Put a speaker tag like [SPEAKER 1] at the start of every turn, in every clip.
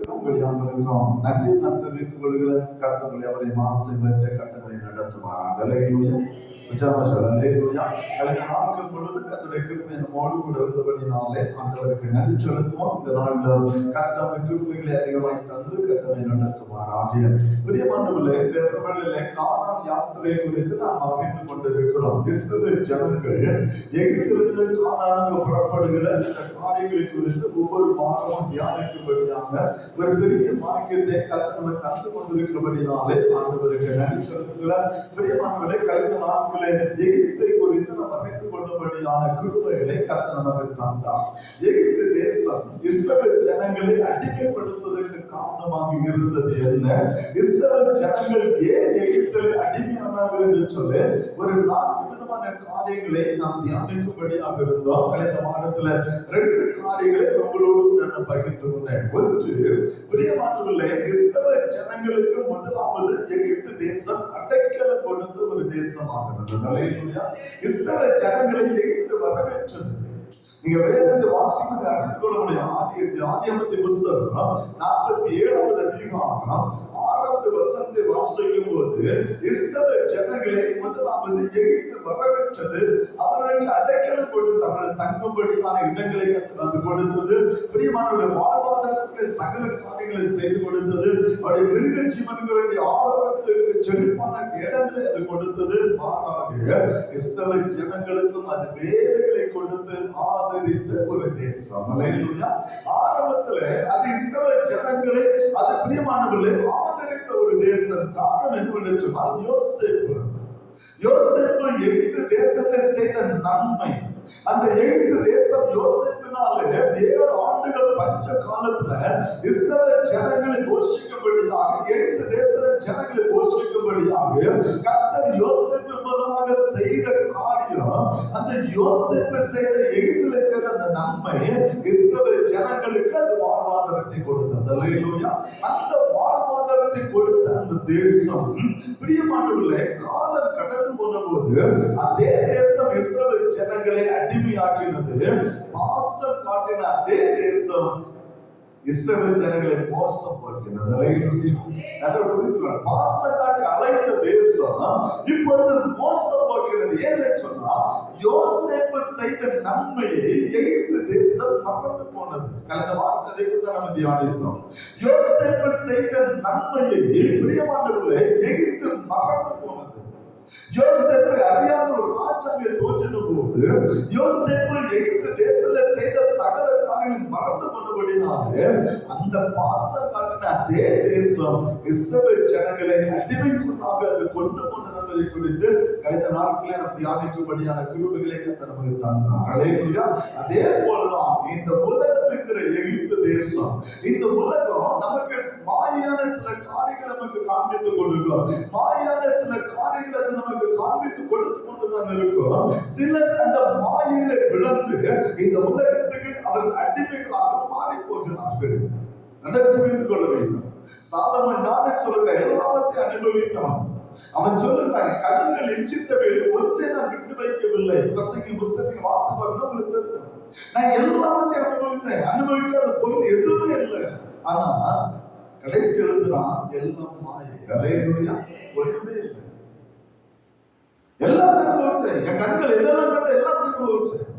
[SPEAKER 1] உங்கள் யாவருக்கும் நன்றி தெரிவித்துக் கொள்கிறேன். கர்த்தர் அவரை ஆசீர்வதித்து கர்த்தரை நடத்துவாராக. அல்லேலூயா. கடந்த நாட்கள் முழுவதும் கர்த்தருடைய கிருபை நம்மோடு கூட இருந்தபடினாலே ஆண்டவருக்கு நன்றி செலுத்துவோம். இந்த நாளில் கர்த்தருடைய கிருபைகளை அதிகமாய் தந்து கர்த்தரை நடத்துவாராக. பிரியமானவர்களே, இந்த வேளையிலே கானான் யாத்திரை குறித்து நாம் அறிந்து கொண்டிருக்கிறோம். இஸ்ரவேல் ஜனங்கள் எகிப்திலிருந்து கானானுக்கு புறப்படுகிற இந்த காரியங்களை குறித்து ஒவ்வொரு வாரமும் தியானிக்கும்படியாக ஒரு பெரிய பாக்கியத்தை கர்த்தர் தந்து கொண்டிருக்கிறபடினாலே ஆண்டவருக்கு நன்றி செலுத்துகிறார். பிரியமானவர்களே, கடந்த நாட்களில் எகிப்தை குறித்து நாம் அறிந்து கொண்டபடியான கிருபைகளை கர்த்தர் நமக்கு தந்தார். எகிப்து தேசம் இஸ்ரவேல் ஜனங்களை அடிமைப்படுத்துவதற்கு காரணமாக இருந்தது என்ன? இஸ்ரவேல் ஜனங்கள் ஏன் எகிப்தில் அடிமையானார்கள் என்று சொல்லி ஒரு 4 விதமான காரியங்களை நாம் தியானிக்கும்படியாக இருந்தோம். கடந்த வாரத்தில் 2 காரியங்களை உங்களோடு நான் பகிர்ந்து கொண்டேன். ஒன்று, பிரியமானவர்களே, இஸ்ரவேல் ஜனங்களுக்கு முதலாவது எகிப்து தேசம் அடைக்கலம் கொடுத்த ஒரு தேசமாகிறது. அல்லேலூயா. இஸ்ரவேல் ஜனங்களை எகிப்து வரவேற்றது. நீங்க வேதத்தை வாசிப்பதை அறிந்து கொள்ள முடியும். ஆதியாகமத்தின் புத்தகம் 47வது அதிகாரம் 6வது வசனத்தை வாசிக்கும் போது இஸ்ரவேல் ஜனங்களை முதலாவது எகிப்து வரவேற்றது. அவர்களுக்கு அடைக்கலம் கொடுத்து அவர்கள் தங்கும்படியான இடங்களை அது கொடுத்தது. பிரியமானவருடைய வாழ்வாதாரத்துடைய சகல காரியங்களை செய்து கொடுத்தது. அவருடைய மிருக ஜீவன்களுடைய ஆதாரத்துக்கு செழிப்பான இடங்களை அது கொடுத்தது. மாறாக இஸ்ரவேல் ஜனங்களுக்கும் அது வேலைகளை கொடுத்து ஆதரித்த ஒரு தேசம். அல்லேலூயா. ஆரம்பத்தில் அது இஸ்ரவேல் ஜனங்களை அது பிரியமானவர்களை ஆதரித்த ஒரு தேசம். காரணம் என்னவென்று சொன்னால் யோசேப்பு எகிப்து தேசத்தை செய்த நன்மை. அந்த எகிப்து தேசம் யோசேப்பினாலே 7 ஆண்டுகள் பஞ்ச காலத்துல இஸ்ரவேல் ஜனங்களை போஷிக்கும்படியாக, எகிப்து தேச ஜனங்களை போஷிக்கும்படியாக கர்த்தர் யோசேப்பு மூலமாக செய்த காரியம், அந்த யோசேப்பு செய்த எகிப்திலே செய்த அந்த நன்மை இஸ்ரவேல் ஜனங்களுக்கு அந்த வாழ்வாதாரத்தை கொடுத்தது. அல்லேலூயா. அந்த வாழ்வாதாரத்தை கொடுத்த அந்த தேசம் பிரியமானவர்களே, காலம் கடந்து போன போது அதே தேசம் இஸ்ரவேல் ஜனங்களை அடிமையாக்கினது. பாசம் காட்டின அதே தேசம் இஸ்ரவேல் ஜனங்களை மோசம் போக்கினது. பாசம் காட்டி அழைத்த தேசம் இப்பொழுது மோசம் போக்கிறது. ஏன்னு சொன்னா யோசேப்பு செய்த நன்மையை எகிப்து தேசம் மறந்து போனது. கடந்த வார்த்தை நம்ம தியானித்தோம். யோசேப்பு செய்த நன்மையை பிரியமானவர்களே எகிப்து மறந்து போனது. யோசேப்பு அறியாத ஒரு ராஜாவை தோற்றின போது யோசேப்பு எகிப்து தேசத்துல செய்த சகல காரியங்களை மறந்து கொண்டபடினாலே அந்த பாசம் காட்டின அதே தேசம் இஸ்ரவேல் ஜனங்களை அடிமைக்குள்ளாக அது கொண்டு கொண்டது என்பதை குறித்து கடந்த நாட்களில் நாம் தியானிக்கும்படியான கிருபைகளை கர்த்தர் நமக்கு தந்தார். அல்லேலூயா. அதே போலதான் இந்த உலகம் இருக்கிற எகிப்து தேசம், இந்த உலகம் நமக்கு மாயான சில காரியங்களை நமக்கு காண்பித்துக் கொண்டிருக்கிறோம். மாயான சில காரியங்களை அது நமக்கு காண்பித்து கொடுத்து கொண்டுதான் இருக்கும். சிலர் அந்த மாயில விழுந்து இந்த உலகத்துக்கு அவர்கள் அடிமைகளாக மாறி போகிறார்கள். புரிந்து கொள்ள வேண்டும். சாலமோன் ஞானி சொல்லுகிற எல்லாவற்றையும் அனுபவித்தான். அவன் சொல்லுகிறான், கண்கள் இச்சித்தவை ஒன்றை நான் விட்டு வைக்கவில்லை. பிரசங்கி புஸ்தகத்தை வாசித்து பார்க்கணும், உங்களுக்கு தெரியும். நான் எல்லாவற்றையும் அனுபவித்தேன். அனுபவிக்காத பொருள் எதுவுமே இல்லை. ஆனா கடைசி எழுதுறான், எல்லாம் மாயை. அல்லேலூயா. ஒண்ணுமே இல்லை. எல்லாத்தையும் அனுபவிச்சேன். என் கண்கள் எதெல்லாம் கண்ட எல்லாத்தையும் அனுபவிச்சேன்.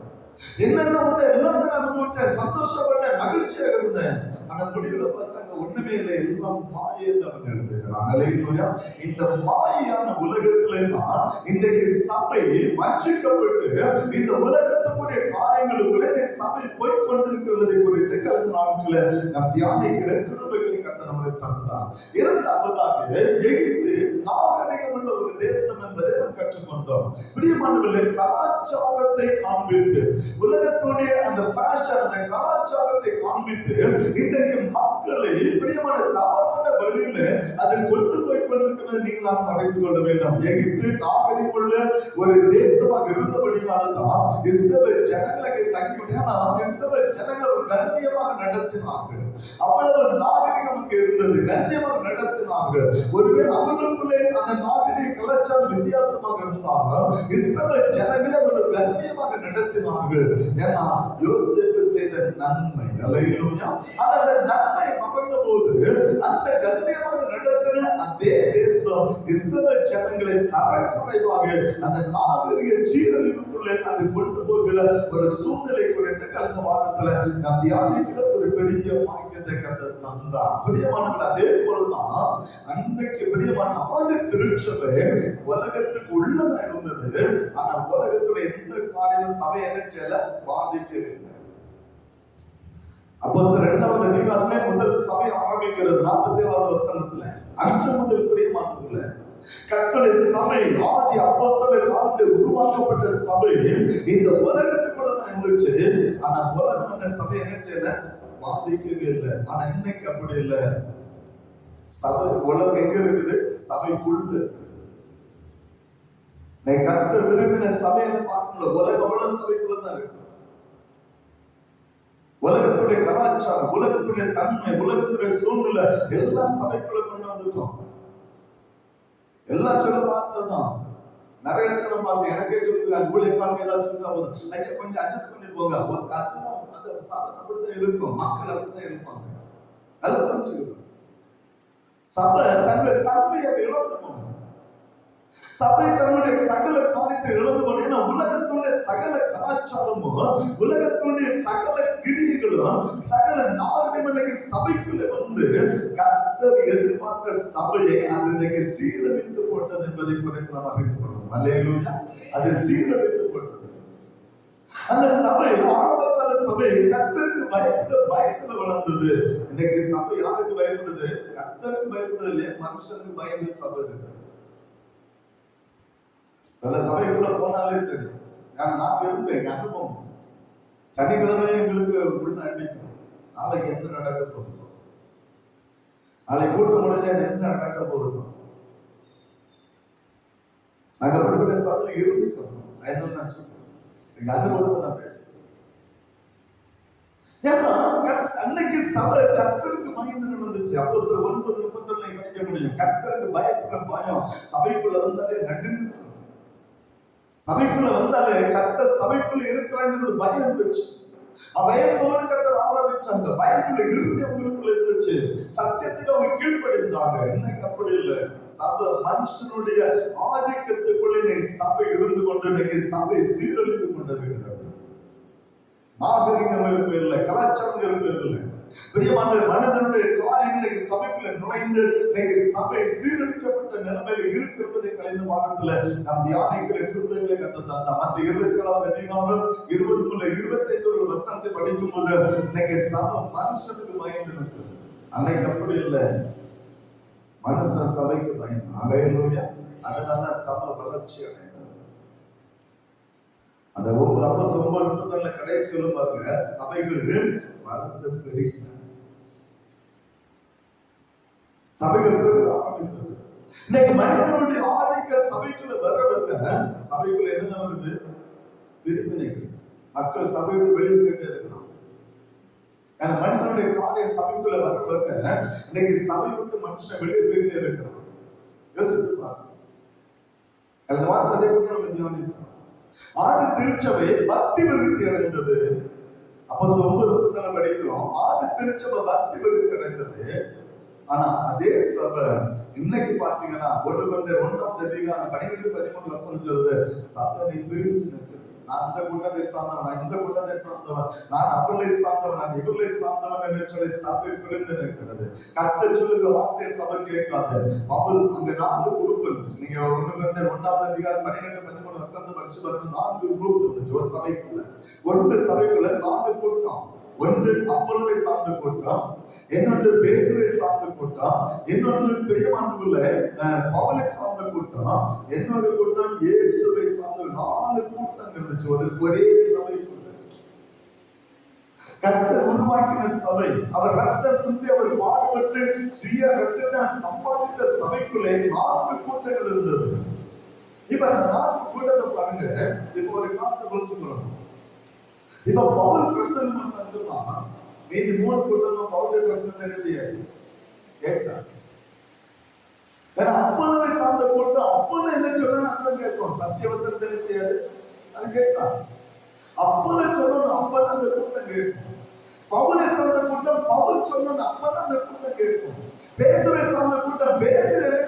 [SPEAKER 1] என்னென்ன எல்லாத்தையும் அனுபவிச்சேன். சந்தோஷப்பட்டேன், மகிழ்ச்சியாக இருந்தேன். ஆனா முடிவுல பார்த்தாங்க ஒண்ணுமே இல்லை. எல்லாம் மாயை அவன் எழுதுகிறான். அல்லேலூயா. இந்த மாயான உலகத்திலே தான் இன்றைக்கு சபை வஞ்சிக்கப்பட்டு இந்த உலகத்துக்குரிய காரியங்களுக்குள்ளே சபை போய் கொண்டிருக்கிறது குறித்து கடந்த நாட்களில் நாம் தியானிக்கிற கிருபைகளை கர்த்தர் நமக்கு தந்தார். இரண்டாவதாக எகிப்து நாகரிகம் உள்ள ஒரு தேசம் என்பதை நாம் கற்றுக்கொண்டோம். பிரியமானவர்களே, கலாச்சாரத்தை காண்பித்து உலகத்துடைய அந்த ஃபேஷன், அந்த கலாச்சாரத்தை காண்பித்து இன்றைக்கு மக்களை பிரியமான தவறான வழியில அதை கொண்டு போய் கொண்டிருக்கிறது நீங்கள் நாம் அறிந்து கொள்ள வேண்டும். எகிப்து நாகரிகமுள்ள ஒரு தேசமாக இருந்தபடினால்தான் இஸ்ரவேல் ஜனங்களுக்கு தங்கிவிட்டால் இஸ்ரவேல் ஜனங்களை கண்ணியமாக நடத்தினார்கள். அவ்வளவு நாகரிகம் இருந்தது, கண்ணியமாக நடத்தினார்கள். ஒருவேளை அவர்களுக்குள்ளே அந்த நாகரிக கலாச்சாரம் வித்தியாசமாக இருந்தாலும் இஸ்ரவேல் ஜனங்களை ஒரு கண்ணியமாக நடத்தினார்கள். ஏன்னா யோசேப்பு செய்த நன்மை. அல்லேலூயா. அந்த நன்மை மறந்த போது அந்த கண்ணியமாக நடத்தின அதே தேசம் இஸ்ரவேல் ஜனங்களை தரக்குறைவாக அந்த நாகரிக சீரழிவுக்குள்ளே அது கொண்டு போகிற ஒரு சூழ்நிலை குறித்து கடந்த வாரத்துல நாம் தியானிக்கிற ஒரு பெரிய வாக்கியத்தை கத்த தந்தா. பிரியமானவர்கள், அதே போலதான் அன்றைக்கு பிரியமான ஆதி திருச்சபை உலகத்துக்கு உள்ளதா இருந்தது. ஆனா உலகத்துடைய எந்த காரியமும் சபை என்ன செய்யல, பாதிக்கவே இல்லை. அப்போ 2வது அதிகாரத்திலே முதல் சபை ஆரம்பிக்கிறது 47வது வசனத்துல. அன்று முதல் பிரியமானவர்களே, கர்த்தருடைய சபை ஆதி அப்போஸ்தலர் காலத்தில் உருவாக்கப்பட்ட சபை இந்த உலகத்துக்குள்ள தான் இருந்துச்சு. ஆனா உலகம் அந்த சபை என்ன செய்யல, பாதிக்கவே இல்லை. ஆனா இன்னைக்கு அப்படி இல்லை. சபை உலகம் எங்க இருக்குது, சபைக்குள்ள. கர்த்தர் விரும்பின சபையை பார்க்கல, உலகம் உள்ள சபைக்குள்ள தான் இருக்கு. உலகத்துடைய கலாச்சாரம், உலகத்துடைய தன்மை, உலகத்துடைய சூழ்நிலை எல்லா சபைக்குள்ள கொண்டு வந்துட்டோம். எல்லா சொல்ல பார்த்ததுதான். நிறைய இடத்துல பார்த்து எனக்கே சொல்லுங்க, ஊழியக்காரங்க ஏதாவது சொல்லிட்டா போதும், கொஞ்சம் அட்ஜஸ்ட் பண்ணி போங்க. அந்த சபை அப்படித்தான் இருக்கும், மக்கள் அப்படித்தான் இருப்பாங்க. நல்லா புரிஞ்சுக்கணும். சபை தன்னுடைய தன்மையை இழந்து போகணும். சபை தன்னுடைய சகல காரியத்தை இழந்து போன. ஏன்னா உலகத்துடைய சகல கலாச்சாரமும், உலகத்துடைய சகல கிரியைகளும், சகல நாகரிகம் இன்னைக்கு சபைக்குள்ள வந்து கர்த்தர் எதிர்பார்த்த சபையை அது இன்னைக்கு சீரழித்து போட்டது என்பதை குறித்து நாம் அறிந்து கொள்ளணும். அல்லேலூயா. அது சீரழித்து போட்டது. அந்த சபை ஆரம்பகால சபை கர்த்தருக்கு பயத்துல வளர்ந்தது. இன்னைக்கு சபை யாருக்கு பயப்படுது, கர்த்தருக்கு பயப்படுது இல்லையா, மனுஷனுக்கு பயந்து சபை இருக்கு. சில சபைக்குள்ள போனாலே தெரியும். நான் இருந்தேன், எங்க அனுபவம். சனிக்கிழமை எங்களுக்கு உள்ள அடிக்கும், நாளைக்கு என்ன நடக்க போகுதோ, நாளைக்கு கூட்டம் முடிஞ்சா என்ன நடக்க போகுதோ. நாங்க அப்படிப்பட்ட சபையில இருந்துட்டு வந்தோம். நான் சொல்றேன், எங்க அனுபவத்தை நான் பேசுறேன். ஏன்னா அன்னைக்கு சபை கர்த்தருக்கு பயந்து நடந்துச்சு. அப்போ 9:31 படிக்க முடியும். கர்த்தருக்கு பயப்படுற பயம் சபைக்குள்ள வந்தாலே நடுங்க. சபைக்குள்ள வந்தாலே கர்த்தர் சபைக்குள்ள இருக்கிறாங்க பயம் இருந்துச்சு. பயத்தோடு கர்த்தர் ஆராதிச்சாங்க. பயக்குள்ள இறுதி அவங்களுக்குள்ள இருந்துச்சு. சத்தியத்துக்கு அவங்க கீழ்ப்படிஞ்சாங்க. இன்னைக்கு அப்படி இல்லை. சபை மனுஷனுடைய ஆதிக்கத்துக்குள்ள சபை இருந்து கொண்டு இன்னைக்கு சபை சீரழிந்து கொண்டிருக்கிறது. நாகரிகம் இருப்பதில்லை, கலாச்சாரம் இருப்பதில்லை. பிரியமான மனிதனுடைய காரியங்களை சபைக்குள்ள நுழைந்து இன்னைக்கு சபை சீரழிக்கப்பட்ட நிலைமையில இருக்கிறதை கலைந்த வாரத்துல நாம் தியானிக்கிற கிருபைகளை கற்றுத்தான். அந்த 27வது அதிகாரம் 20-25 வசனத்தை படிக்கும் போது இன்னைக்கு சபை மனுஷனுக்கு பயந்து நிற்கிறது. அன்னைக்கு அப்படி இல்லை, மனுஷன் சபைக்கு பயந்து. அல்லேலூயா. அதனால சபை வளர்ச்சி அடைந்தது. அந்த 9:31 கடைசியில பாருங்க, சபைகள் வளர்ந்து பெருகின. சபைகள் பெருக ஆரம்பித்தது. இன்னைக்கு மனிதனுடைய ஆதிக்க சபைக்குள்ள வர சபைக்குள்ள என்ன வருது, பிரிவினைகள். மக்கள் சபையோடு வெளியே போயிட்டே இருக்கலாம். ஏன்னா மனிதனுடைய காரிய சபைக்குள்ள வர இன்னைக்கு சபை விட்டு மனுஷன் வெளியே போயிட்டே இருக்கிறான். யோசித்து பாருங்க. அந்த வார்த்தை நம்ம தியானித்தோம். ஆதி திருச்சபை பக்தி விருத்தி அடைந்தது. அப்போ 9:31 படிக்கிறோம், ஆதி திருச்சபை பக்தி விருத்தி அடைந்தது. ஆனா அதே சபை இன்னைக்கு பாத்தீங்கன்னா 1 அதிகாரம் 12-13 வசனம் சொல்லுது, சபை பிரிஞ்சு நிற்குது. நான் அந்த கூட்டத்தை சார்ந்தவன், நான் இந்த கூட்டத்தை சார்ந்தவன், நான் அவர்களை சார்ந்தவன், நான் இவர்களை சார்ந்தவன் என்று சொல்லி சபை பிரிந்து நிற்கிறது. கர்த்தர் சொல்லுகிற வார்த்தை சபை கேட்காது. அங்க 4 குரூப் இருந்துச்சு. நீங்க 1 அதிகாரம் 12-13 வசனத்தை படிச்சு பாருங்க. 4 குரூப் இருந்துச்சு ஒரு சபைக்குள்ள. ஒரு சபைக்குள்ள 4 கூட்டம். ஒன்று அப்போலோவை சார்ந்த கூட்டம், இன்னொன்று பேதுருவை சார்ந்த கூட்டம், இன்னொன்று பிரியமானவர்கள பவுலை சார்ந்த கூட்டம், இன்னொரு கூட்டம் இயேசுவை சார்ந்த. 4 கூட்டம் இருந்துச்சு ஒரே சபைக்குள்ள. கர்த்தர் உருவாக்கின சபை, அவர் ரத்த சிந்தி, அவர் பாடுபட்டு சுய ரத்தத்தை சம்பாதித்த சபைக்குள்ளே 4 கூட்டங்கள் இருந்தது. இப்ப அந்த 4 கூட்டத்தை பாருங்க. இப்ப ஒரு காத்து புரிஞ்சுக்கணும். இப்ப பவுல் பிரசங்கம் பண்ண சொன்னா மீதி 3 கூட்டம் பவுல் பிரசங்கத்தை என்ன செய்யாது, கேட்கலாம். ஏன்னா அப்பனை சார்ந்த கூட்டம் அப்பனை என்ன சொல்லணும் அதான் கேட்கும். சத்தியவசனத்தை என்ன செய்யாது, அது கேட்கலாம். அப்பனை சொல்லணும் அப்பதான் அந்த கூட்டம் கேட்கும். பவுலை சார்ந்த கூட்டம் பவுல் சொல்லணும் அப்பதான் அந்த கூட்டம் கேட்கும்.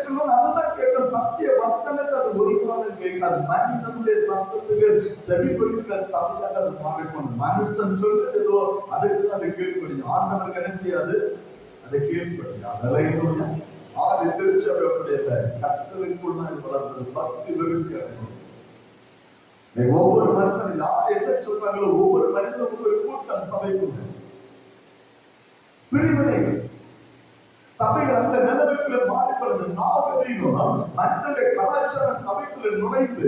[SPEAKER 1] சொல்லுவோம், நல்லா கேட்க சத்திய வசனத்தை அது ஒரு காலம் கேட்காது. மனிதனுடைய சத்தத்துக்கு செவி கொடுக்கிற சபையாக அது மாறிக்கணும். மனுஷன் சொல்லுதோ அதுக்கு அது கீழ்ப்படியும். ஆண்டவருக்கு என்ன செய்யாது, அதை கீழ்ப்படியும். அதெல்லாம் ஆறு திருச்சபையுடைய கர்த்தருக்குள்ள வளர்ந்தது பக்தி விருத்தி அடையும். ஒவ்வொரு மனுஷனும் யார் என்ன சொல்றாங்களோ ஒவ்வொரு மனிதனும் ஒவ்வொரு கூட்டம் சபைக்குள்ள பிரிவினைகள் சபைகள் அந்த நிலவுக்குள்ள மாறிப்படுது. நாகரீகம் மனிதனுடைய கலாச்சார சபைக்குள்ள நுழைந்து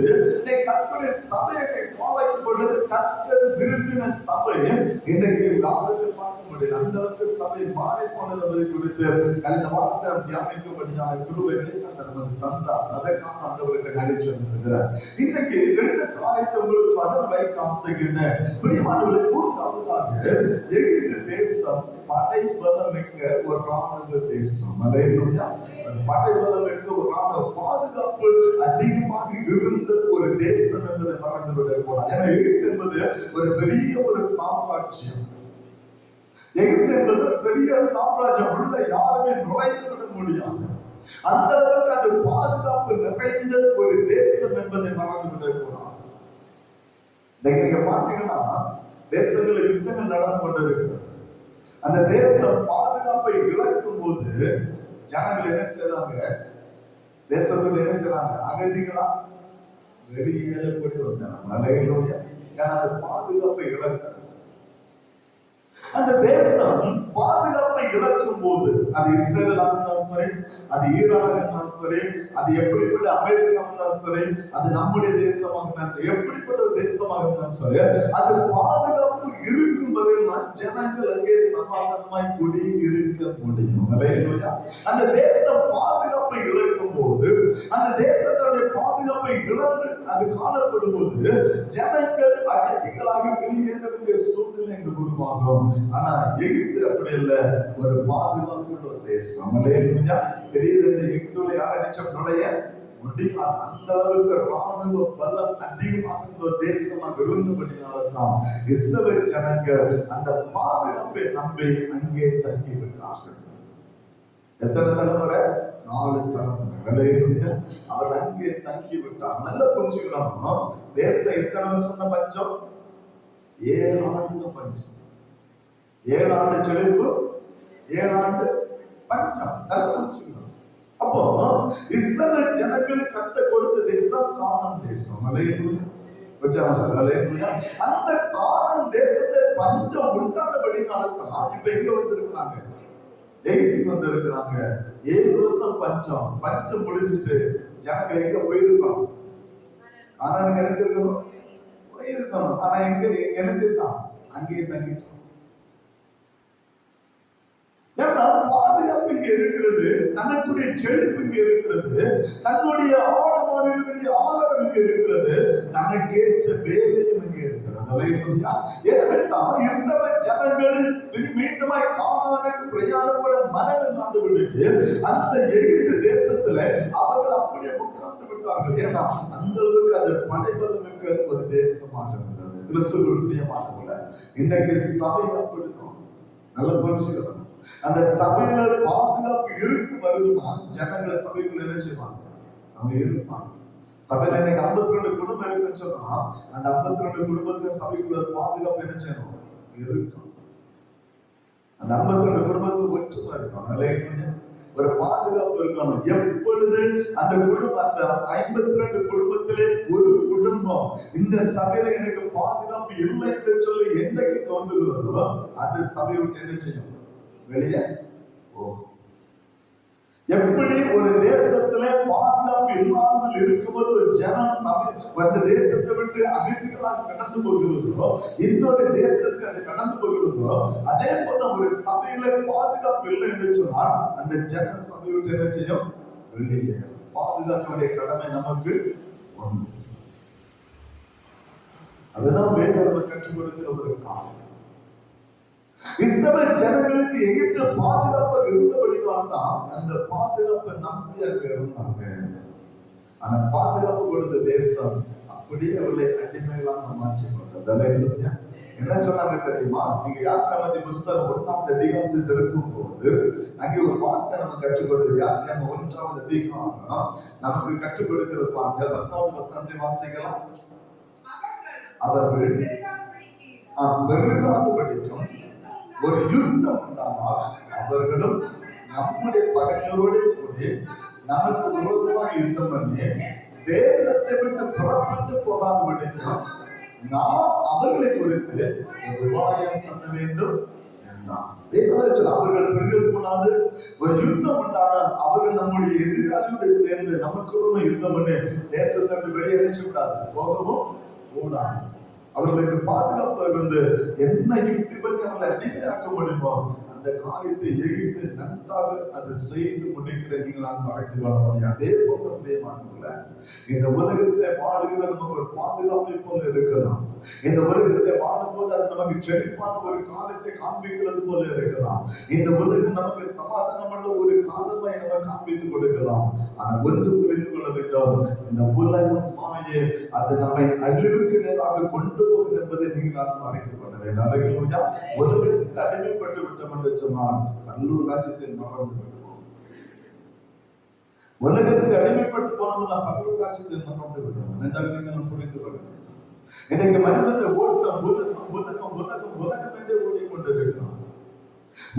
[SPEAKER 1] கர்த்தருடைய சபையை பாவைக்கப்படுறது. கர்த்தர் விரும்பின சபை இன்றைக்கு யாருக்கு பார்க்க முடியல. அந்த அளவுக்கு சபை மாறி போனதை குறித்து இந்த வார்த்தை தியானிக்கப்படியான கிருபைகளை நமக்கு தந்தார். அதற்காக ஆண்டவருக்கு நடிச்சிருக்கிறார். இன்னைக்கு ரெண்டு காரியத்தை உங்களுக்கு பதம் வைக்க ஆசைக்கிறேன். பிரியமானவர்களை, மூன்றாவதாக எகிப்து தேசம் படைபலம் மிக்க ஒரு ராணுவ தேசம். படைபலம் மிக்க ஒரு ராணுவ பாதுகாப்பு அதிகமாக இருந்த ஒரு தேசம் என்பதை மறந்துவிடக் கூடாது. ஏன்னா எகிப்து என்பது ஒரு பெரிய ஒரு சாம்ராஜ்யம். எகிப்து என்பது பெரிய சாம்ராஜ்யம். உள்ள யாருமே நுழைந்து விட முடியாது. அந்த அளவுக்கு அது பாதுகாப்பு நிறைந்த ஒரு தேசம் என்பதை மறந்துவிடக் கூடாது. நீங்க பாத்தீங்கன்னா தேசங்களில் யுத்தங்கள் நடந்து கொண்டிருக்கிறது. அந்த தேசம் பாதுகாப்பை இழக்கும் போது ஜனங்கள் என்ன செய்யறாங்க, தேசத்தில் என்ன செய்யறாங்க, அகதிகளா வெளியேற போய் வந்தாங்க. மலையிலோய ஏன்னா அது பாதுகாப்பை இழக்க. அந்த தேசம் பாதுகாப்பை இழக்கும் போது அது இஸ்ரேலாக இருந்தாலும் சரி, அது ஈரானாக இருந்தாலும் சரி, அது எப்படிப்பட்ட அமெரிக்கா இருந்தாலும் சரி, அது நம்முடைய தேசமாக இருந்தாலும் சரி, எப்படிப்பட்ட ஒரு தேசமாக இருந்தாலும் சரி, அது பாதுகாப்பு இருக்கும் வரையில் ஜனங்கள் அங்கே சமாதானமாய் குடி இருக்க முடியும். அந்த தேசம் பாதுகாப்பை இழக்கும் போது, அந்த தேசத்துடைய பாதுகாப்பை இழந்து அது காணப்படும் போது ஜனங்கள் அகதிகளாக வெளியேற வேண்டிய சூழ்நிலை இங்கு உருவாகும். ஆனா எகிப்து அப்படி இல்லை, ஒரு பாதுகாப்புள்ள ஒரு தேசம். திடீரென்று எகிப்துல யார் நினைச்சோடைய முடியாது. அந்த அளவுக்கு ராணுவ பலம் அதிகமாக ஒரு தேசமாக இருந்தபடினால்தான் இஸ்ரவேல் ஜனங்கள் அந்த பாதுகாப்பை நம்பி அங்கே தங்கி விட்டார்கள். எத்தனை தலைமுறை? 4 தலைமுறை. அவர் அங்கே தங்கி விட்டார். நல்ல புரிஞ்சுக்கணும். தேசம் எத்தனை வருஷம் பஞ்சம்? 7 ஆண்டு பஞ்சம். 7 ஆண்டு செழிப்பு, 7 ஆண்டு பஞ்சம். நல்ல புரிஞ்சுக்கணும். அப்போ இஸ்ரவேல் ஜனங்களுக்கு கர்த்தர் கொடுத்த தேசம் கானான் தேசம். அந்த கானான் தேசத்தை பஞ்சம் உண்டானபடினால்தான் இப்ப எங்க வந்திருக்கிறாங்க, எகிப்துக்கு வந்திருக்கிறாங்க. 7 வருஷம் பஞ்சம் முடிஞ்சிட்டு ஜனங்கள் எங்க போயிருக்கணும்? ஆனா நினைச்சிருக்கணும், போயிருக்கணும். ஆனா எங்க நினைச்சிருக்கான்? அங்கேயே தங்கிட்டோம். பாதுகாப்பு இங்க இருக்கிறது, தனக்குடைய செழிப்பு இங்க இருக்கிறது, தன்னுடைய ஆடமாடுகளுடைய ஆதாரம் இங்க இருக்கிறது, தனக்கேற்ற வேலையும் இங்க இருக்கிறது. ஏனென்றால் இஸ்ரவேல் ஜனங்கள் மீண்டுமாய் கானானுக்கு பிரயாணப்பட மனம் இல்லாதவர்களுக்கு அந்த எகிப்து தேசத்துல அவர்கள் அப்படியே உட்கார்ந்து விட்டார்கள். ஏன்னா அந்த அளவுக்கு அது படைபலமிக்க ஒரு தேசமாக இருந்தது. கிறிஸ்துவுக்குள் பிரியமானவர்களே, இன்றைக்கு சபை அப்படித்தான். நல்ல புரிஞ்சுக்கணும். அந்த சபையில பாதுகாப்பு இருக்கும் வருதுதான் ஜனங்கள் சபைக்குள்ள என்ன செய்வாங்க, அவங்க இருப்பாங்க. சபையில இன்னைக்கு 52 குடும்பம் இருக்குன்னு சொன்னா அந்த 52 குடும்பத்துக்கு சபைக்குள்ள பாதுகாப்பு என்ன செய்யணும், இருக்கும். அந்த 52 குடும்பத்துக்கு ஒற்றுமை இருக்கணும், ஒரு பாதுகாப்பு இருக்கணும். எப்பொழுது அந்த குடும்பம், அந்த 52 குடும்பத்திலே ஒரு குடும்பம் இந்த சபையில எனக்கு பாதுகாப்பு இல்லை என்று சொல்லி என்னைக்கு தோன்றுகிறதோ அந்த சபையை விட்டு என்ன செய்யும், வெளியே போகும். எப்படி ஒரு தேசத்துல பாதுகாப்பு இல்லாமல் இருக்கும்போது ஒரு ஜனம் சபை அந்த தேசத்தை விட்டு அகதிகளாக கடந்து போகிறதோ, இன்னொரு தேசத்துக்கு அது கடந்து போகிறதோ, அதே போல ஒரு சபையில பாதுகாப்பு இல்லை என்று சொன்னால் அந்த ஜன சபை விட்டு என்ன செய்யும், வெளியே. பாதுகாக்க வேண்டிய கடமை நமக்கு உண்டு. அதுதான் வேதம் நமக்கு கற்றுக் கொடுக்கிற ஒரு காலம். இஸ்ரவேல் ஜனங்களுக்கு எகிப்து பாதுகாப்பு இருந்தபடினால்தான் அந்த பாதுகாப்பை நம்பி அங்க இருந்தாங்க. ஆனா பாதுகாப்பு கொடுத்த தேசம் அப்படியே அவர்களை அடிமைகளாக மாற்றிக்கொண்டது. என்ன சொன்னாங்க தெரியுமா? நீங்க யாத்திராமதி புஸ்தகம் 1ஆம் அதிகாரத்தை திருப்பும் போது அங்கே ஒரு வார்த்தை நமக்கு கற்றுக் கொடுக்குது. யாத்திராம 1ஆம் அதிகாரம் நமக்கு கற்றுக் கொடுக்கிறது பாருங்க. 10வது வசனத்தை வாசிக்கலாம். அவர்கள் பெருகாதபடிக்கும் ஒரு யுத்தம் உண்டானால் அவர்களும் நம்முடைய பகையோடு கூட நமக்கு விரோதமாக யுத்தம் பண்ணி தேசத்தை விட்டு புறப்பட்டு போகாதபடிக்கும் நாம் அவர்களை குறித்து உபாயம் பண்ண வேண்டும். அவர்கள் பெருகக்கூடாது. ஒரு யுத்தம் உண்டானால் அவர்கள் நம்முடைய எதிராளியோடு சேர்ந்து நமக்கு யுத்தம் பண்ணி தேசத்தை விட்டு வெளியேறிச்சு விடாது, போகவும் கூடாது. அவர்களுக்கு பாதுகாப்பு இருந்து என்ன யுக்தி பண்ணி அவர்களை அடிமையாக்க முடியுமோ அந்த காரியத்தை எகிட்டு நன்றாக அதை செய்து முடிக்கிற நீங்கள் நான் மறைத்து கொள்ள முடியும். அதே போல பிரியமானவர்கள, இந்த உலகத்தை வாழுகிற நமக்கு ஒரு பாதுகாப்பை போல இருக்கலாம். இந்த உலகத்தை வாழும்போது அது நமக்கு செழிப்பான ஒரு காலத்தை காண்பிக்கிறது போல இருக்கலாம். இந்த உலகம் நமக்கு சமாதானமுள்ள ஒரு காலமாய் நம்ம காண்பித்துக் கொடுக்கலாம். ஆனா ஒன்று புரிந்து கொள்ள வேண்டும், இந்த உலகம் மாயே அது நம்மை அழிவுக்கு நேராக கொண்டு போகுது என்பதை நீங்கள் நான் மறைத்துக் கொள்ள வேண்டும். உலகத்துக்கு அடிமைப்பட்டு விட்டோம் என்று சொன்னால் நல்லூர் ராஜ்யத்தில் மறந்து விடுவோம். உலகத்துக்கு அடிமைப்பட்டு போனோம்னா பல்லூர் ராஜ்யத்தில் மறந்து விடுவோம். நன்றாக நீங்கள் புரிந்து கொள்ள வேண்டும். இன்னைக்கு மனிதனுடைய ஓட்டம் உலகம் உலகம் உலகம் உலகம் என்றே ஓடிக்கொண்டிருக்கிறோம்.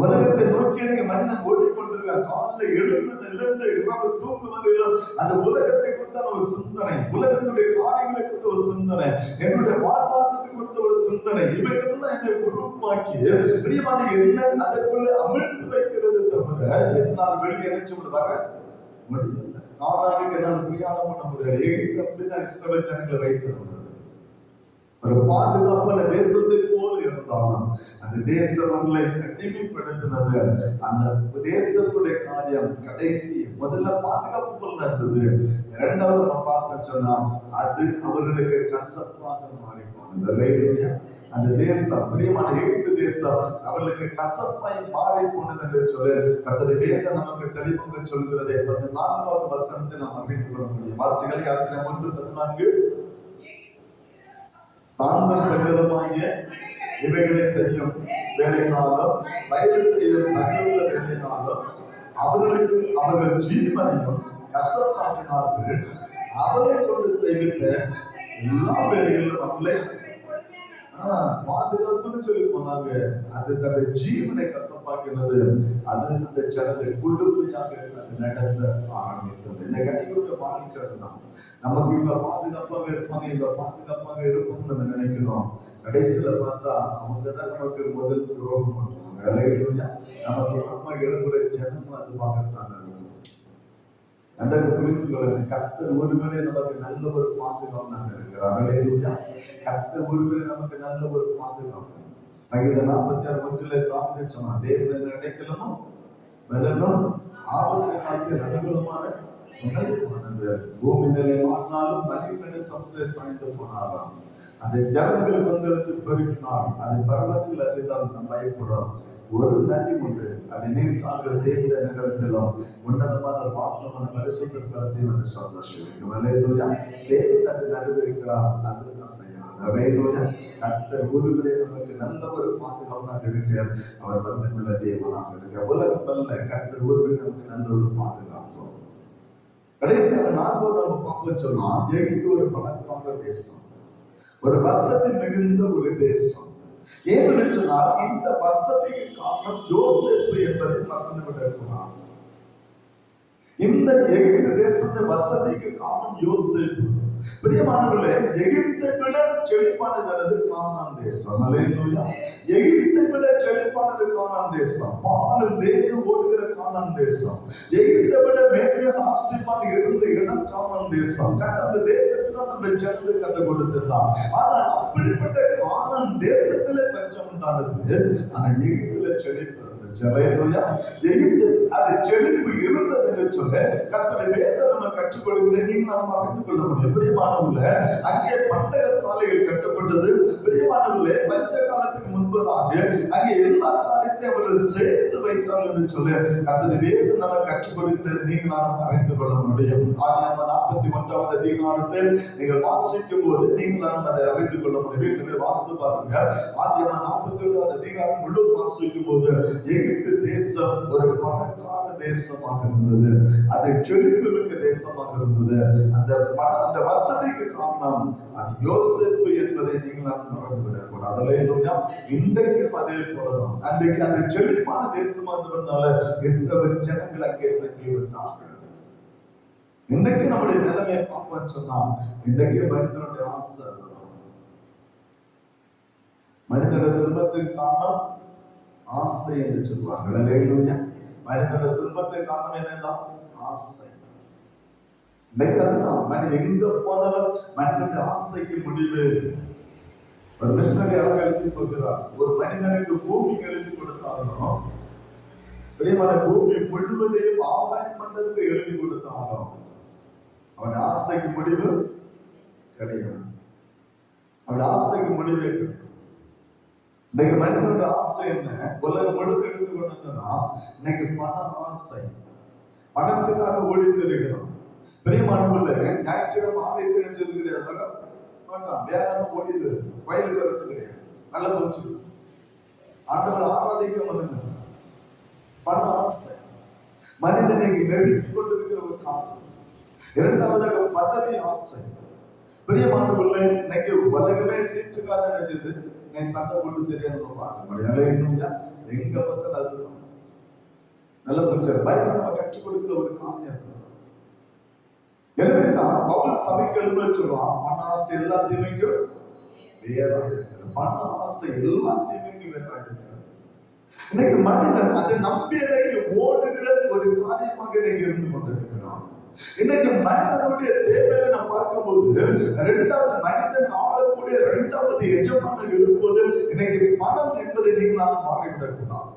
[SPEAKER 1] உலகத்தை நோக்கி நீங்க மனிதன் ஓடிக்கொண்டிருக்க காலைல எழுந்ததிலிருந்து இரவு தூங்கும் வரையிலும் அந்த உலகத்தை குறித்த ஒரு சிந்தனை, உலகத்துடைய காரியங்களை குறித்த ஒரு சிந்தனை, என்னுடைய வாழ்வாதாரத்தை குறித்த ஒரு சிந்தனை, இவைகள்லாம் என்னை உருவாக்கி பிரியமான என்ன அதற்குள்ள அமிழ்த்து வைக்கிறது தவிர என்னால் வெளியே நினைச்சு வர முடியல. கானானுக்கு என்னால் பிரயாணம் பண்ண முடியாது. எகிப்து அப்படிதான் இஸ்ரவேல் ஜனங்களை வைத்திருந்தது. ஒரு பாதுகாப்பான தேசத்தை போல இருந்தாலும் அந்த தேசங்களை அடிமைப்படுத்தினது. அந்த தேசத்துடைய காரியம் கடைசி முதல்ல பாதுகாப்பு போல இருந்தது. இரண்டாவது நம்ம பார்த்த சொன்னா அது அவர்களுக்கு கசப்பாக மாறி போனது. அந்த தேசம் பிரியமான எகிப்து தேசம் அவர்களுக்கு கசப்பாய் மாறி போனது என்று சொல்லி கர்த்தருடைய வேதம் நமக்கு தெளிவாக சொல்கிறதை 14வது வசனத்தை நாம் அறிந்து கொள்ள முடியும். வாசிகள் யாத்திரை 1:14 சாந்தம் சங்கரமாகிய இவைகளை செய்யும் வேலையினாலும் வயது செய்யும் சகல வேலையினாலும் அவர்களுக்கு அவர்கள் ஜீவனையும் கசப்பாக்கினார்கள். அவரை கொண்டு செய்கிற எல்லா வேலைகளிலும் அவர்களை பாதுகாப்புன்னு சொல்லி போனாங்க. அது தன்னுடைய ஜீவனை கசப்பாக்கினது. அது அந்த ஜனத்தை குழுமையாக அது நடத்த ஆரம்பித்தது. இன்னைக்கு அனைவருடைய வாழ்க்கை அதுதான். நமக்கு இவங்க பாதுகாப்பாக இருப்பாங்க, இவங்க பாதுகாப்பாக இருப்போம்னு நம்ம நினைக்கிறோம். கடைசியில பார்த்தா அவங்கதான் நமக்கு முதல் துரோகம் பண்ணுவாங்க. நமக்கு நம்ம எழுப்புற ஜனம் அதுவாகத்தான் இருக்கும். அந்த புரிந்து கொள்ள கர்த்தர் ஒருவரே நமக்கு நல்ல ஒரு பாதுகாவலாக இருக்கிறார். கர்த்தர் ஒருவரே நமக்கு நல்ல ஒரு பாதுகாப்பு. சங்கீதம் 46:1 தாவீது சொன்னார், தேவன் இடைக்கலமோ பலனும் ஆபத்து காலத்தில் அனுகூலமான துணையானது. பூமி நிலை மாறினாலும் மலைகளின் சமுத்திர சாய்ந்து போனாராம். அந்த ஜனங்கள் கொந்தளித்து பெருக்கினால் அது பர்வதங்கள் அறிந்தால் நாம் பயப்படும். ஒரு நதி உண்டு, அது நீர் காண்கிற தேவனுடைய நகரத்திலும் உன்னதமான வாசமான பரிசுத்த ஸ்தலத்தையும் அது சந்தோஷிக்கும். தேவன் அது நடுவிருக்கிறார், அது அசையாது. கர்த்தர் ஒருவரே நமக்கு நல்ல ஒரு பாதுகாவலாக இருக்க அவர் வல்லமையுள்ள தேவனாக இருக்க. உலகம் அல்ல, கர்த்தர் ஒருவரே நமக்கு நல்ல ஒரு பாதுகாப்பு. கடைசியாக 4வது நம்ம பார்க்க சொன்னா எகிப்து ஒரு பணக்கார தேசம், ஒரு வசதி மிகுந்த ஒரு தேசம். ஏன்னு சொன்னால் இந்த வசதிக்கு காரணம் யோசேப்பு என்பதை மறந்து விடக்கூடாது. இந்த எகிப்து தேசத்தின் வசதிக்கு காரணம் யோசேப்பு. பிரியமானவர்களே, எகிப்தை விட செழிப்பானது கானான் தேசம். எகிப்தை விட செழிப்பானது கானான் தேசம். பாலும் தேனும் ஓடுகிற கானான் தேசம். எகிப்தை விட மேன்மையான ஆசீர்வாதம் இருந்த இடம் கானான் தேசம். அந்த தேசத்துல நம்ம ஜனத்தை கற்றுக் கொடுத்திருந்தான். ஆனால் அப்படிப்பட்ட கானான் தேசத்திலே பஞ்சம் உண்டானது. ஆனா எகிப்துல செழிப்பு இருந்துச்சு. எகிப்து அது செழிப்பு இருந்தது என்று சொல்ல கர்த்தருடைய வேதம் நம்ம கற்றுக் கொடுக்கிறேன். நீங்கள் நாம் அறிந்து கொள்ள முடியும். பிரியமானவர்களே, அங்கே பட்டய சாலைகள் கட்டப்பட்டது. பிரியமானவர்களே, பஞ்ச காலத்துக்கு முன்பதாக அங்கே எல்லா காரியத்தையும் அவர்கள் சேர்த்து வைத்தார்கள் என்று சொல்ல கர்த்தருடைய வேதம் நம்ம கற்றுக் கொடுக்கிறது. நீங்கள் நாம் அறிந்து கொள்ள முடியும். ஆதியாகமம் 41வது அதிகாரத்தை நீங்கள் வாசிக்கும் போது நீங்கள் நாம் அதை அறிந்து கொள்ள முடியும். வாசித்து பாருங்க. ஆதியாகமம் 41வது அதிகாரம் முழு வாசிக்கும் போது எகிப்து தேசம் ஒரு பணக்கார தேசமாக இருந்தது. அது செழிப்புமிக்க தேசமாக இருந்தது. அந்த வசதிக்கு காரணம் அது யோசேப்பு என்பதை நீங்கள் மறந்துவிடக் கூடாது. இன்றைக்கும் அதே போலதான். அன்றைக்கு அந்த செழிப்பான தேசமா இருந்ததுனால இஸ்ரவேல் ஜனங்கள் அங்கே தங்கி விட்டார்கள். இன்றைக்கு நம்முடைய நிலைமையை பார்ப்போம் சொன்னா இன்றைக்கு மனிதனுடைய ஆசை, மனிதனுடைய துன்பத்துக்கு காரணம் ஆசை என்று சொல்வார்கள். மனிதனுடைய துன்பத்துக்கு காரணம் என்னதான்? ஆசை. மனிதன் எங்க போனாலும் மனிதனுடைய ஆசைக்கு முடிவு. ஒரு மிஷனரி அழகாக எழுதி கொடுக்கிறார். ஒரு மனிதனுக்கு பூமி எழுதி கொடுத்தாலும், பிரியமான பூமி முழுவதையும் ஆதாய மண்டலத்தை எழுதி கொடுத்தாலும் அவனுடைய ஆசைக்கு முடிவு கிடையாது. அவனுடைய ஆசைக்கு முடிவே கிடையாது. இன்னைக்கு மனிதனுடைய ஆசை என்ன? உலகம் முழுக்க எடுத்துக்கொண்டா இன்னைக்கு பண ஆசை. பணத்துக்காக ஓடி தெரிகிறோம். பிரியமானவர்களே, ஞாயிற்றுக்கிழமை ஆலயத்தை நினைச்சது கிடையாது. வேற ஓடிது வயலுக்கு வரது கிடையாது. நல்ல போச்சு. ஆண்டவர் ஆராதிக்க மனிதன் பண ஆசை மனிதனை நெருக்கி கொண்டிருக்கிற ஒரு காலம். இரண்டாவதாக பதவி ஆசை. பிரியமானவர்களே, இன்னைக்கு உலகமே சீட்டுக்காக நினைச்சது சண்டை போட்டு தெரியாத பார்க்க முடியும். எங்க பார்த்தாலும் அதுதான் நல்ல கொஞ்சம் பைபிள் நம்ம கற்றுக் கொடுக்கிற ஒரு காரியம். எனவே தான் பவுல் சபைக்கு எழுத சொல்றான், பண ஆசை எல்லா தீமைக்கும் வேறாக இருக்கிறது. பண ஆசை எல்லா தீமைக்கும் வேறாக இருக்கிறது. இன்னைக்கு மனிதன் அதை நம்பி இன்னைக்கு ஓடுகிற ஒரு காரியமாக இன்னைக்கு இருந்து கொண்டிருக்கிறான். இன்னைக்கு மனிதனுடைய தேவையை நம்ம பார்க்கும்போது இரண்டாவது மனிதன் ஆளக்கூடிய இரண்டாவது எஜமான இருப்பது இன்னைக்கு பணம் என்பதை நீங்கள் நாம் மாறிவிடக் கூடாது.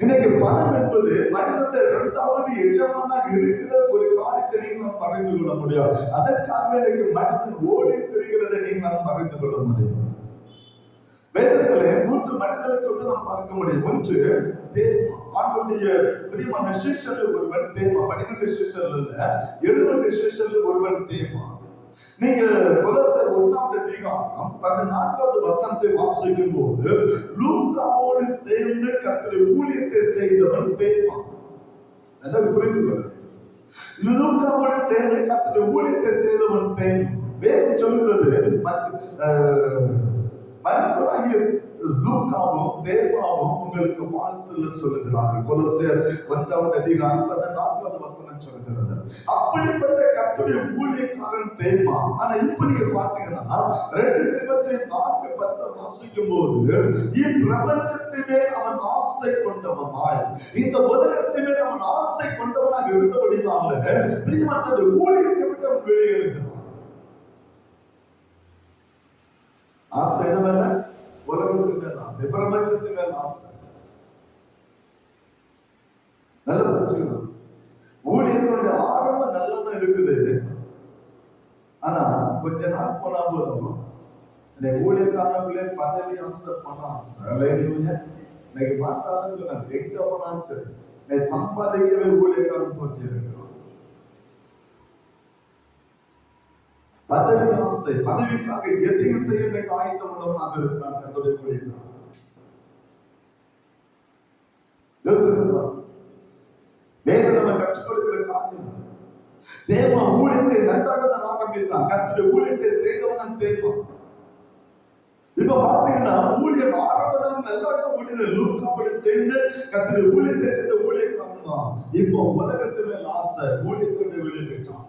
[SPEAKER 1] இன்னைக்கு பணம் என்பது மனிதனுடைய இரண்டாவது எஜமானாக இருக்கிற ஒரு காரியத்தை நீங்கள் நாம் மறைந்து கொள்ள முடியும். அதற்காக இன்னைக்கு மனிதன் ஓடி திரிகிறதை நீங்கள் நாம் மறைந்து கொள்ள முடியும். வேதத்திலே 3 மனிதர்களுக்கு நாம் பார்க்க முடியும். ஒன்று தேவா. ஆண்டவருடைய பிரியமான சிஷ்யர்கள் ஒருவன் தேவா. 12 சிஷ்யர்கள் இல்ல, 70 சிஷ்யர்கள் ஒருவன் தேவா. நீங்க கொலோசர் 1வது அதிகாரம் 14வது வசனத்தை வாசிக்கும் போது லூக்காவோடு சேர்ந்து கர்த்தருடைய ஊழியத்தை செய்தவன் தேவா. அதை புரிந்து கொள்ளுங்கள். லூக்காவோடு சேர்ந்து கர்த்தருடைய ஊழியத்தை செய்தவன் தேவா. வேதம் சொல்கிறது மருத்துவராகிய லூக்காவும் தேவாவும் உங்களுக்கு வாழ்த்துல சொல்லுகிறார்கள். கொலோசியர் 1வது அதிகாரம் 14வது வசனம் சொல்கிறது. அப்படிப்பட்ட கர்த்தருடைய ஊழியக்காரன் தேவா. ஆனா இப்ப நீங்க பாத்தீங்கன்னா 2 தீமோத்தேயு 4:10 வாசிக்கும் போது இப்பிரபஞ்சத்திலே அவன் ஆசை கொண்டவனாய், இந்த உலகத்திலே அவன் ஆசை கொண்டவனாக இருந்தபடினால பிரியமான ஊழியத்தை விட்டு அவன் வெளியேறுகிறான். ஆசை எதுவல்ல, உலகத்துக்கு மேல ஆசை, பிரபஞ்சத்துக்கு மேல ஆசை. நல்ல புரிஞ்சுக்கணும். ஊழியத்தினுடைய ஆரம்பம் நல்லதான் இருக்குது. ஆனா கொஞ்ச நாள் போனா போதும் இந்த ஊழியக்காரங்களே பதவி ஆசை, பண ஆசை. இன்னைக்கு பார்த்தாலும் எங்க போனாலும் சரி சம்பாதிக்கவே ஊழியக்காரன் தோற்றி இருக்கிறோம். பதவி ஆசை, பதவிக்காக எதையும் செய்ய ஆயத்தம் உள்ளவனாக இருக்கிறான் கர்த்தருடைய ஊழியக்காரன். வேதம் நம்ம கற்றுக் கொடுக்கிற காரியம். தேவா ஊழியத்தை நன்றாக தான் ஆரம்பித்தான். கர்த்தருடைய ஊழியத்தை செய்தவன் தேவா. இப்ப பாத்தீங்கன்னா ஊழியம் ஆரம்பம் நல்லாக முடியுது. லூக்காவோடு சேர்ந்து கர்த்தருடைய ஊழியத்தை செய்த ஊழியக்காரன் தான். இப்போ உலகத்து மேல் ஆசை, ஊழியத்தை வெளியே போயிட்டான்.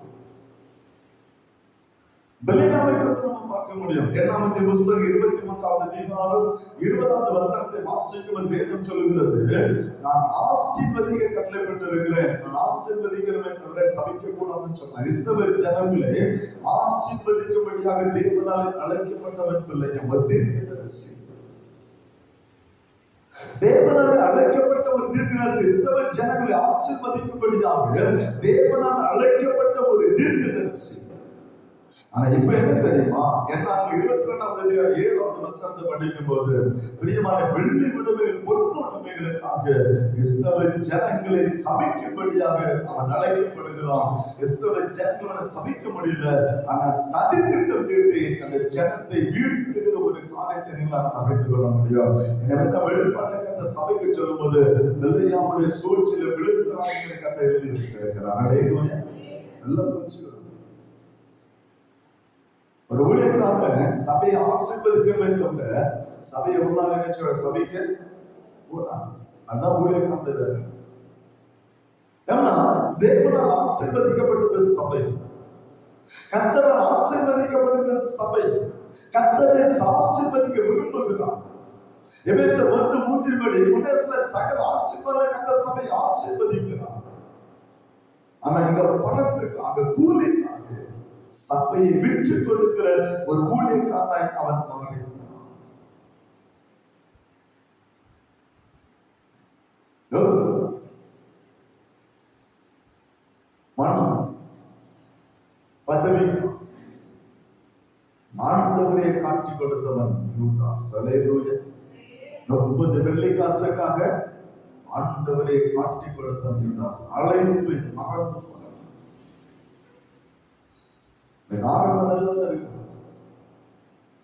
[SPEAKER 1] பெலியாமை குறித்து நம்ம பார்க்க முடியும். 8ஆம் புத்தகம் 23வது அதிகாரம் 20வது வசனத்தை வாசிக்கும் வேதம் சொல்லுகிறது, நான் ஆசீர்வதிக்க கட்டளைப்பட்டிருக்கிறேன், நான் ஆசீர்வதிக்கிறவனை தவிர சபிக்க கூடாதுன்னு சொன்னார். இஸ்ரவேல் ஜனங்களே ஆசீர்வதிக்கும்படியாக தேவனால் அழைக்கப்பட்டவன் பிள்ளைங்க தீர்க்கதரிசி. தேவனால் அழைக்கப்பட்ட ஒரு தீர்க்கதரிசி இஸ்ரவேல் ஜனங்களை ஆசீர்வதிக்கும்படியாக தேவனால் அழைக்கப்பட்ட ஒரு தீர்க்கதரிசி. ஆனா இப்ப என்ன தெரியுமா, என்னால 22வது வசனத்தை படிக்கும் போது பிரியமான வெள்ளி உடைமைகள் பொருள் உடைமைகளுக்காக இஸ்ரவேல் ஜனங்களை சபிக்கும்படியாக அவன் அழைக்கப்படுகிறான். இஸ்ரவேல் ஜனங்களை சபிக்க முடியல, ஆனா சதி திட்டம் தீட்டி அந்த ஜனத்தை வீழ்த்துகிற ஒரு காரியத்தை நீங்கள் அறிந்து கொள்ள முடியும். எனவே வெளிப்பாட்டுக்கு அந்த சபைக்கு சொல்லும் போது நிலையாவுடைய சூழ்ச்சியில விழுந்தாங்க கதை எழுதி வைத்திருக்கிறார். நல்ல புரிச்சு ஒரு ஊழியர்களாக சபையை ஆசீர்வதிக்கவே தவிர சபையை ஒரு நாள் நினைச்ச சபைக்கு அதான் ஊழியர்கள். ஏன்னா தேவனால் ஆசீர்வதிக்கப்பட்டது சபை, கர்த்தரால் ஆசீர்வதிக்கப்பட்டது சபை. கர்த்தரை ஆசீர்வதிக்க விரும்புகிறார். எபேசியர் 1:3 படி உன்னதத்துல சகல ஆசீர்வாதம் அந்த சபை ஆசீர்வதிக்கிறார். ஆனா இந்த பணத்துக்காக கூலிக்காக சபையை விற்று கொடுக்கிற ஒரு ஊழியக்காரன் அவன் மாறினான். மனம் பதவி ஆண்டவரை காட்டி கொடுத்தவன் யூதாஸ். 30 வெள்ளி காசுக்காக ஆண்டவரை காட்டி கொடுத்தவன் யூதாஸ். அழைப்பு மறந்து ஆரம்பம் நல்லதா இருக்கும்.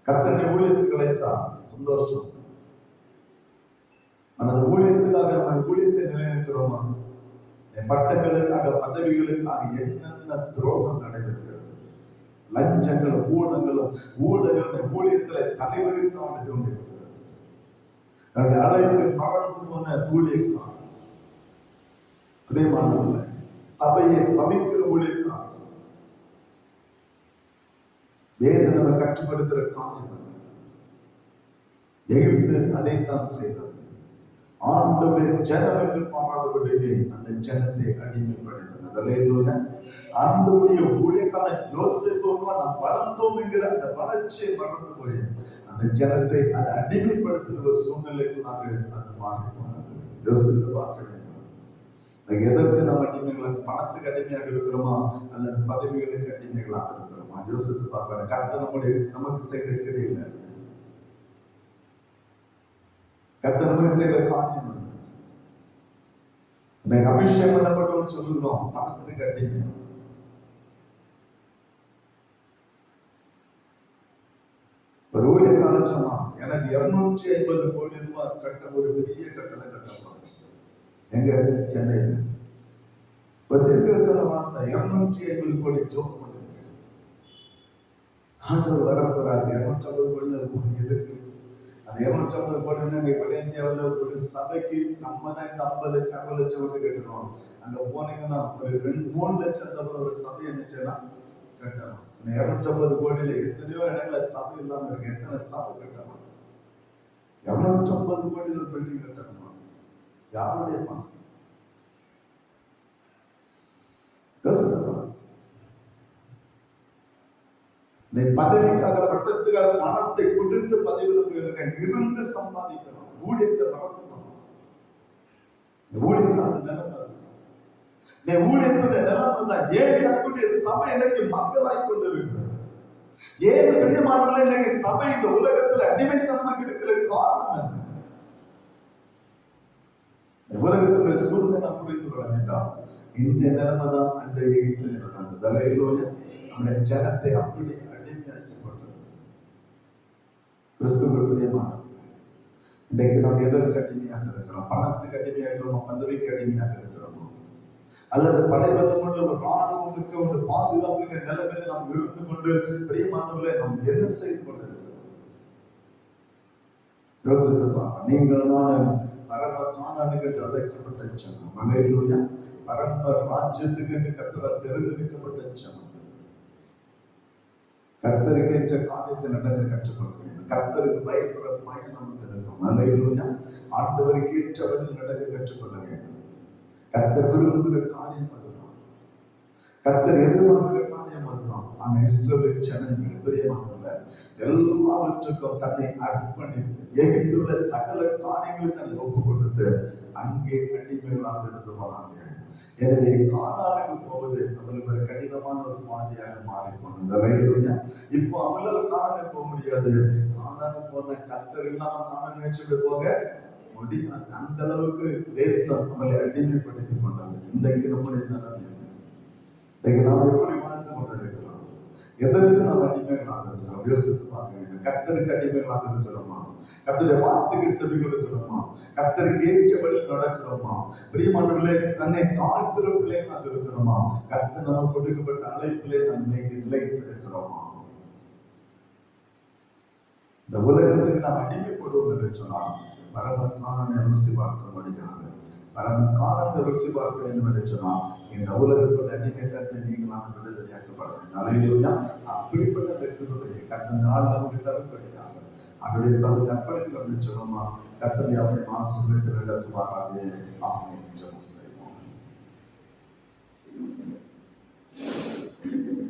[SPEAKER 1] கர்த்தருடைய ஊழியத்துக்கு கிடைத்தா சந்தோஷம். அந்த ஊழியத்துக்காக நம்ம ஊழியத்தை நிலைநிற்கிறோமா? பட்டங்களுக்காக பதவிகளுக்காக என்னென்ன துரோகம் நடைபெறுகிறது, லஞ்சங்களும் ஊழங்களும் ஊழியர்களை தலைவரித்து ஆண்டு கொண்டிருக்கிறது. தன்னுடைய அழைப்பை மறந்து போன ஊழியக்காரன், சபையை சமைக்கிற ஊழியக்காரன், வேதம் நம்ம கற்றுப்படுத்துகிற காரியம் எகிப்து அதைத்தான் செய்தது. ஆண்டவரே ஜனம் என்று பாராதபடிக்கு அந்த ஜனத்தை அடிமைப்படுத்தினது. ஆண்டவருடைய ஊழியக்கான யோசேப்பு நாம் வளர்ந்தோம் என்கிற அந்த வளர்ச்சியை மறந்து போய் அந்த ஜனத்தை அதை அடிமைப்படுத்துகிற சூழ்நிலைக்குள்ளாக அது மாறி போனது. யோசித்து பார்க்க வேண்டும். எதற்கு நம்ம அடிமைகளாக, பணத்துக்கு அடிமையாக இருக்கிறோமா அல்லது பதவிகளுக்கு அடிமைகளாக இருக்கிறோமா? யோசித்து பார்க்கணும். கர்த்தர் நமக்கு செய்த கிரியை, கர்த்தர் நமக்கு செய்த காரியம் என்ன? அபிஷேகம் பண்ணப்பட்டவன் சொல்லுகிறோம், பணத்துக்கு அடிமை. ஒரு ஊழியக்காரன் சொன்னான், எனக்கு 250 கோடி ரூபாய் கட்ட ஒரு பெரிய கட்டளை கட்டப்படும். எங்க சென்னையில் ஒரு சொன்ன வார்த்தை 250 கோடி ஜோம் பண்ணுங்க. ஆண்டவர் வரப்போறாரு. 250 கோடி எதுக்கு? அந்த 250 கோடி வட இந்தியாவில் ஒரு சபைக்கு நம்ம தான் இந்த 50 லட்சம் 60 லட்சம் வந்து கட்டணும். அங்க போனீங்கன்னா ஒரு 2-3 லட்சம் ஒரு சபை என்னச்சுன்னா கட்டணும். இந்த 250 கோடியில எத்தனையோ இடங்கள்ல சபை இல்லாம இருக்கு. எத்தனை சபை கட்டணும்? 250 கோடி ஒரு பில்டிங் கட்டணுமா? யாருடைய பணம்? பதவிக்காக பட்டத்துக்காக பணத்தை கொடுத்து பதவியில் போயிருக்க இருந்து சம்பாதிக்கணும். ஊழியத்தை நடத்தணும். ஊழியக்கான நிலைமை, ஊழியத்துடைய நிலைமை தான். ஏன் கர்த்தருடைய சபை இன்னைக்கு மக்களாய் கொண்டு இருக்கிறது? ஏன் பிரியமானவர்களே இன்னைக்கு சபை இந்த உலகத்தில் அடிமைத்தனமாக இருக்கிற காரணம் என்ன? உலகத்துல சூழ்நிலை புரிந்து கொள்ள வேண்டாம். இந்த நிலைமை தான் அந்த எகிப்தில் நடந்தது. நம்முடைய ஜனத்தை அப்படி அடிமையாக்கி போட்டது. கிறிஸ்துவ இன்றைக்கு நாம் எதற்கு அடிமையாக இருக்கிறோம்? பணத்துக்கு அடிமையாக இருக்கிறோமோ, பதவிக்கு அடிமையாக இருக்கிறோமோ, அல்லது படைபலமுள்ள ஒரு ராணுவம் மிக்க ஒரு பாதுகாப்பு நிலைமையில நாம் இருந்து கொண்டு பிரியமானவர்களை நாம் என்ன செய்து கொண்டிருக்கிறோம்? யோசித்துப்பாங்க. நீங்களுமான பரம காணானுக்கு அழைக்கப்பட்ட ஜனம், அல்லேலூயா, பரம ராஜ்யத்துக்கு கர்த்தரால் தெரிந்தெடுக்கப்பட்ட ஜனம். கர்த்தருக்கு ஏற்ற காரியத்தை நடக்க கற்றுக்கொள்ள வேண்டும். கர்த்தருக்கு பயப்படுற பயம் நமக்கு இருக்கும். அல்லேலூயா, ஆண்டவருக்கு ஏற்றவர்கள் நடக்க கற்றுக்கொள்ள வேண்டும். கர்த்தர் விரும்புகிற காரியம் அதுதான். கர்த்தர் எதிர்பார்க்கிற காரியம் அதுதான். அந்த இஸ்ரவேல் ஜனங்கள் பிரியமானவர்களே எல்லாவற்றுக்கும் தன்னை அர்ப்பணித்து எகிப்திலுள்ள சகல காரியங்களை தன்னை ஒப்புக் கொடுத்து அங்கே அடிமைகளாக இருந்து போனாங்க. எனவே கானானுக்கு போவது அவளுக்கு ஒரு கடினமான ஒரு பாதையாக மாறி போனது. இப்போ அவங்களால கானானுக்கு போக முடியாது. கானானுக்கு போன கர்த்தர் இல்லாம கானான் நினைச்சுட்டு போக முடியாது. அந்த அளவுக்கு தேசம் அவளை அடிமைப்படுத்திக் கொண்டது. இன்றைக்கு நம்முடைய நிலைமை, இன்றைக்கு நாம் எப்படி வாழ்ந்து கொண்டிருக்கிறோம்? எதற்கு நாம் அடிமைகளாக இருக்கிறோம்? யோசித்து பார்க்க வேண்டும். கர்த்தருக்கு அடிமைகளாக இருக்கிறோமா? கர்த்தருடைய வார்த்தைக்கு செவி கொடுக்கிறோமா? கர்த்தருக்கு ஏற்ற வழி நடக்கிறோமா? பிரியமானவர்களே, தன்னை தாழ்த்துற பிள்ளைகளாக இருக்கிறோமா? கர்த்தர் நமக்கு கொடுக்கப்பட்ட அழைப்பிலே நாம் நிலைத்திருக்கிறோமா? இந்த உலகத்துக்கு நாம் அடிமைப்படுவோம் என்று சொன்னால் பரமக்கான ருசி பார்க்க முடியாது. பரமக்கான ருசி பார்க்க வேண்டும் என்று சொன்னால் இந்த உலகத்தோட அடிமைத்தத்தை நீங்கள் நாம் விடுதலையாக்கப்பட வேண்டும். அப்படிப்பட்ட தெற்குடைய கத்த நாள் நமக்கு தரப்படுகிறார். அவருடைய சபை அர்ப்பணித்து வந்து சொன்னோமா? கத்தனை அவரை மாசுபடுத்தி நடத்துவாராக. ஆமென். ஜெபம் செய்வோம்.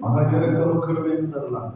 [SPEAKER 1] மகா இரக்கமும் கிருபையும் தரலாம்.